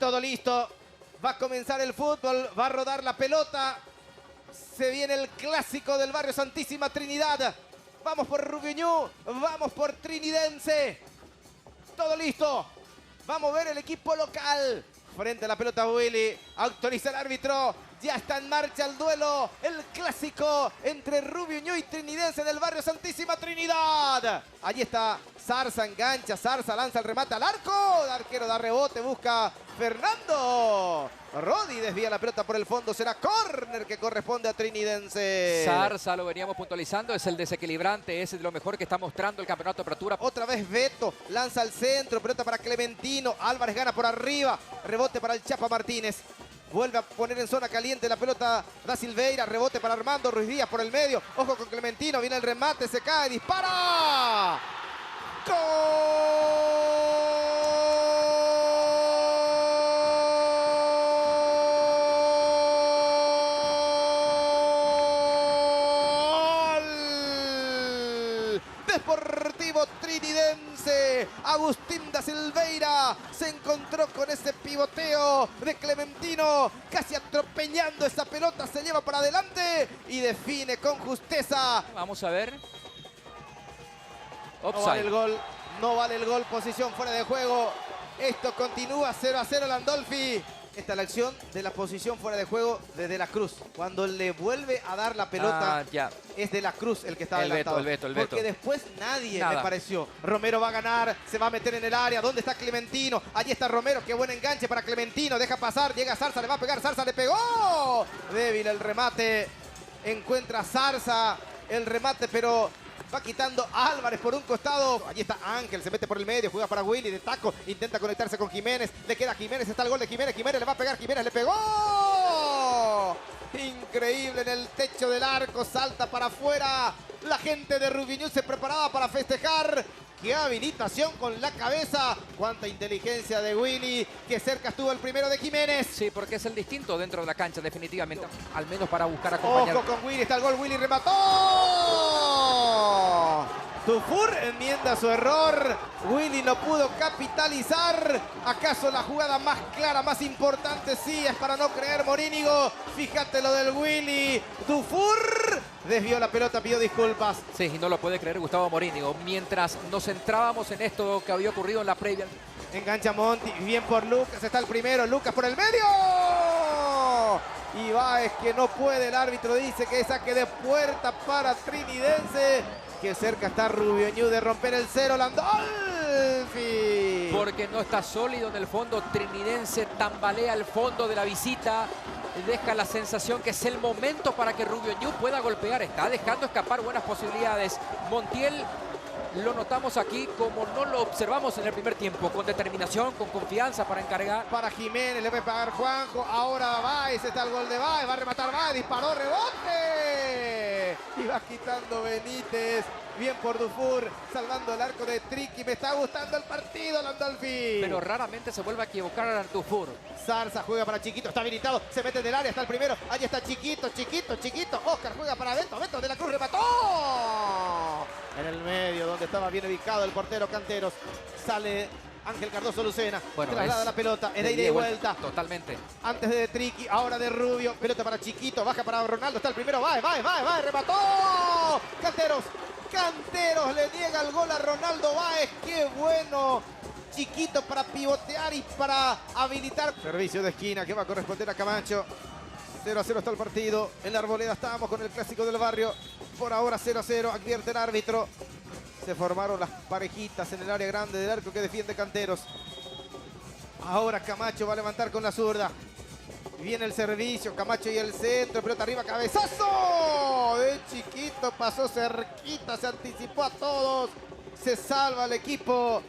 todo listo. Va a comenzar el fútbol, va a rodar la pelota. Se viene el clásico del barrio Santísima Trinidad. Vamos por Rubio Ñu, vamos por Trinidense. Todo listo. Vamos a ver el equipo local. Frente a la pelota Willy. Autoriza el árbitro. Ya está en marcha el duelo. El clásico entre Rubio Ñu y Trinidense del barrio Santísima Trinidad. Allí está Zarza, engancha. Zarza lanza el remate al arco. El arquero da rebote, busca Fernando. Rodi desvía la pelota por el fondo. Será córner que corresponde a Trinidense. Zarza, lo veníamos puntualizando, es el desequilibrante, es de lo mejor que está mostrando el campeonato de apertura. Otra vez Beto, lanza al centro, pelota para Clementino. Álvarez gana por arriba, rebote para el Chapa Martínez. Vuelve a poner en zona caliente la pelota da Silveira, rebote para Armando Ruiz Díaz por el medio. Ojo con Clementino, viene el remate, se cae, dispara. ¡Gol! Deportivo Trinidense. Agustín da Silveira se encontró con ese pivoteo de Clementino, casi atropellando esa pelota, se lleva para adelante y define con justeza. Vamos a ver. No vale el gol, no vale el gol, posición fuera de juego. Esto continúa 0-0 Landolfi. Esta es la acción de la posición fuera de juego de De la Cruz. Cuando le vuelve a dar la pelota, es De la Cruz el que está adelantado. El Beto. Porque después nadie me pareció. Romero va a ganar, se va a meter en el área. ¿Dónde está Clementino? Allí está Romero, qué buen enganche para Clementino. Deja pasar, llega Zarza, le va a pegar. Zarza le pegó. Débil el remate. Encuentra Zarza el remate, pero va quitando a Álvarez por un costado. Allí está Ángel, se mete por el medio, juega para Willy de taco, intenta conectarse con Jiménez. Le queda a Jiménez, está el gol de Jiménez. Jiménez le va a pegar, Jiménez le pegó. Increíble en el techo del arco, salta para afuera. La gente de Rubio Ñu se preparaba para festejar. ¡Qué habilitación con la cabeza! ¡Cuánta inteligencia de Willy! Que cerca estuvo el primero de Jiménez. Sí, porque es el distinto dentro de la cancha, definitivamente. Al menos para buscar acompañar. Ojo con Willy, está el gol, Willy remató. Dufour enmienda su error. Willy no pudo capitalizar. ¿Acaso la jugada más clara, más importante? Sí, es para no creer, Morínigo. Fíjate lo del Willy. Dufour desvió la pelota, pidió disculpas. Sí, y no lo puede creer Gustavo Morínigo. Mientras nos centrábamos en esto que había ocurrido en la previa. Engancha Monti, bien por Lucas, está el primero. Lucas por el medio. Y Báez que no puede, el árbitro dice que es saque de puerta para Trinidense. Que cerca está Rubio Ñu de romper el cero, Landolfi. Porque no está sólido en el fondo. Trinidense tambalea el fondo de la visita. Deja la sensación que es el momento para que Rubio Ñu pueda golpear. Está dejando escapar buenas posibilidades. Montiel lo notamos aquí como no lo observamos en el primer tiempo. Con determinación, con confianza para encargar. Para Jiménez, le va a pagar Juanjo. Ahora Báez, está el gol de Báez. Va a rematar Báez, disparó, rebote. Y va quitando Benítez. Bien por Dufour, salvando el arco de Triqui. Me está gustando el partido, Landolfi. Pero raramente se vuelve a equivocar a Dufour. Zarza juega para Chiquito, está habilitado. Se mete en el área, está el primero. Allí está Chiquito. Oscar juega para Beto. Beto de la Cruz remató. En el medio, donde estaba bien ubicado el portero Canteros. Sale Ángel Cardoso Lucena. Bueno, traslada la pelota. Es de ida y vuelta. Totalmente. Antes de Triqui, ahora de Rubio. Pelota para Chiquito, baja para Ronaldo. Está el primero. Va, remató. Canteros le niega el gol a Ronaldo Báez. ¡Qué bueno! Chiquito para pivotear y para habilitar. Servicio de esquina que va a corresponder a Camacho. 0-0 está el partido. En la Arboleda estábamos con el clásico del barrio. Por ahora 0-0. Advierte el árbitro. Se formaron las parejitas en el área grande del arco que defiende Canteros. Ahora Camacho va a levantar con la zurda. Viene el servicio, Camacho y el centro, pelota arriba, cabezazo de Chiquito, pasó cerquita, se anticipó a todos, se salva el equipo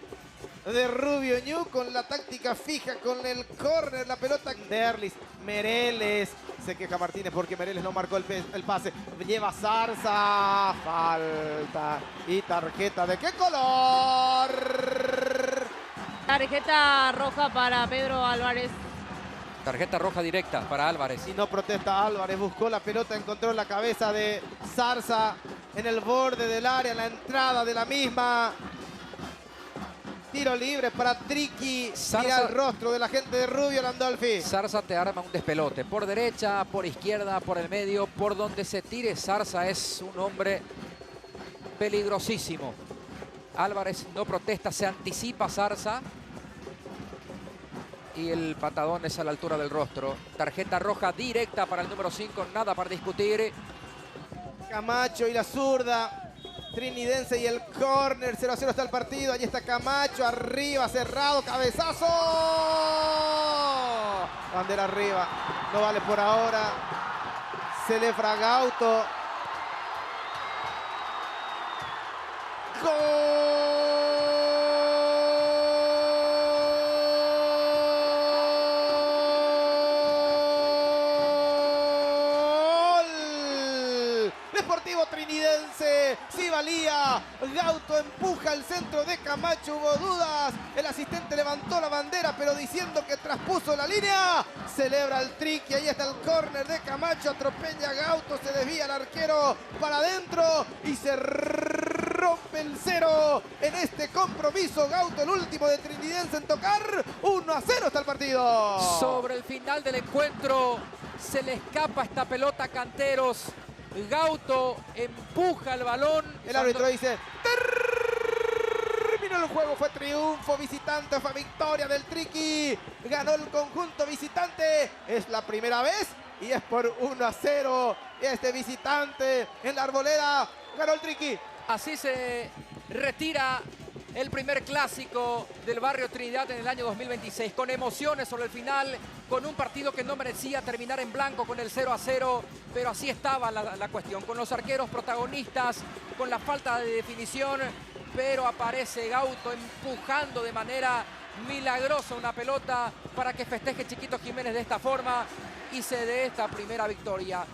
de Rubio Ñu con la táctica fija, con el córner, la pelota de Erlis, Mereles, se queja Martínez porque Mereles no marcó el pase, lleva Zarza, falta y tarjeta, ¿de qué color? Tarjeta roja para Pedro Álvarez. Tarjeta roja directa para Álvarez. Y no protesta Álvarez, buscó la pelota, encontró la cabeza de Zarza en el borde del área, en la entrada de la misma. tiro libre para Triqui. Zarza. Mira el rostro de la gente de Rubio Landolfi. Zarza te arma un despelote. Por derecha, por izquierda, por el medio, por donde se tire. Zarza es un hombre peligrosísimo. Álvarez no protesta, se anticipa Zarza. Y el patadón es a la altura del rostro. Tarjeta roja directa para el número 5, nada para discutir. Camacho y la zurda trinidense y el córner. 0-0 está el partido. Allí está Camacho, arriba, cerrado, cabezazo. Bandera arriba, no vale por ahora. Celebra Gauto. ¡Gol! Deportivo Trinidense, sí valía. Gauto empuja el centro de Camacho, hubo dudas. El asistente levantó la bandera, pero diciendo que traspuso la línea. Celebra el Triqui, ahí está el córner de Camacho, atropella a Gauto, se desvía el arquero para adentro y se rompe el 0 en este compromiso. Gauto, el último de Trinidense en tocar. 1-0 está el partido. Sobre el final del encuentro se le escapa esta pelota a Canteros. Gauto empuja el balón. El árbitro dice: terminó el juego, fue triunfo visitante, fue victoria del Triqui. Ganó el conjunto visitante. Es la primera vez y es por 1-0. Este visitante en la Arboleda ganó el Triqui. Así se retira el primer clásico del barrio Trinidad en el año 2026, con emociones sobre el final, con un partido que no merecía terminar en blanco con el 0-0, pero así estaba la cuestión, con los arqueros protagonistas, con la falta de definición, pero aparece Gauto empujando de manera milagrosa una pelota para que festeje Chiquito Jiménez de esta forma y se dé esta primera victoria.